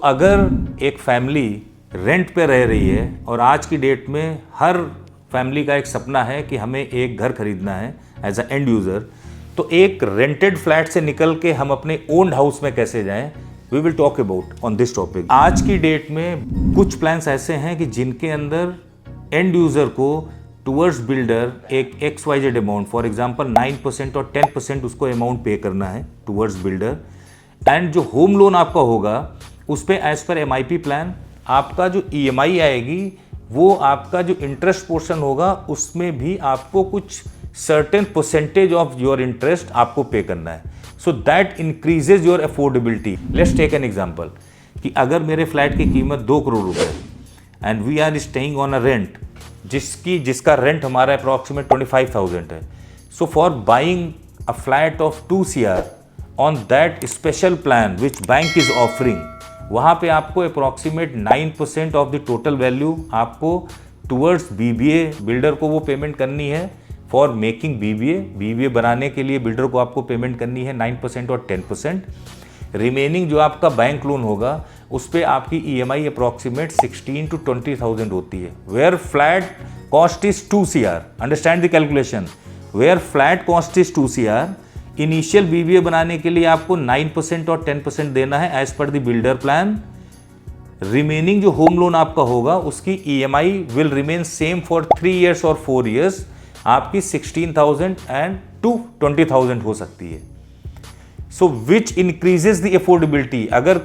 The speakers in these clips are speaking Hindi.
अगर एक फैमिली रेंट पे रह रही है और आज की डेट में हर फैमिली का एक सपना है कि हमें एक घर खरीदना है एज अ एंड यूज़र, तो एक रेंटेड फ्लैट से निकल के हम अपने ओन्ड हाउस में कैसे जाएं, we will talk about on this topic. आज की डेट में कुछ प्लान्स ऐसे हैं कि जिनके अंदर एंड यूज़र को टूवर्ड्स बिल्डर एक XYZ अमाउंट, फॉर एग्जाम्पल 9% और 10% उसको अमाउंट पे करना है टूवर्ड्स बिल्डर। एंड जो होम लोन आपका होगा उस पर एज पर MIP प्लान आपका जो EMI आएगी, वो आपका जो इंटरेस्ट पोर्शन होगा उसमें भी आपको कुछ certain percentage of your interest आपको पे करना है। So that increases your affordability. Let's take an example कि अगर मेरे फ्लैट की कीमत 2 करोड़ रुपए and we are staying on a rent जिसका रेंट हमारा अप्रॉक्सीमेट 25,000 है। So for buying a flat of 2 CR on that special plan which bank is offering, वहाँ पे आपको approximate 9% of the total value आपको टूवर्ड्स BBA बिल्डर को वो पेमेंट करनी है। फॉर मेकिंग BBA बनाने के लिए बिल्डर को आपको पेमेंट करनी है 9% और 10%। रिमेनिंग जो आपका बैंक लोन होगा उस पर आपकी EMI अप्रॉक्सीमेट 16 to 20,000 होती है। Where flat cost is 2 CR, understand the calculation, where flat cost is 2 CR, initial BBA बनाने के लिए आपको 9% और 10% देना है as per the builder plan. Remaining जो होम लोन आपका होगा उसकी EMI will remain same for 3 years और 4 years, आपकी 16,000 एंड टू 20,000 हो सकती है। सो विच इंक्रीजेज द अफोर्डेबिलिटी। अगर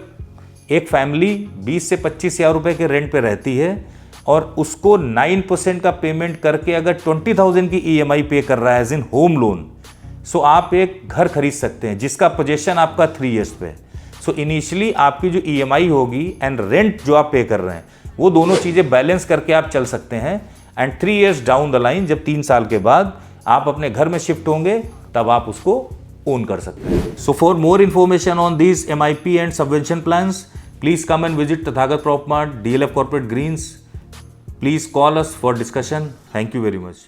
एक फैमिली 20 से 25,000 रुपए के रेंट पे रहती है और उसको 9% का पेमेंट करके अगर 20,000 की EMI पे कर रहा है एज इन होम लोन, सो आप एक घर खरीद सकते हैं जिसका पोजेशन आपका 3 years पे है। सो इनिशियली आपकी जो EMI होगी एंड रेंट जो आप पे कर रहे हैं वो दोनों चीज़ें बैलेंस करके आप चल सकते हैं। And 3 years down the line, जब 3 साल के बाद आप अपने घर में शिफ्ट होंगे तब आप उसको ओन कर सकते हैं। So for more information on these MIP and subvention plans, please come and visit Tathagat Prop Mart, DLF Corporate Greens. Please call us for discussion. Thank you very much.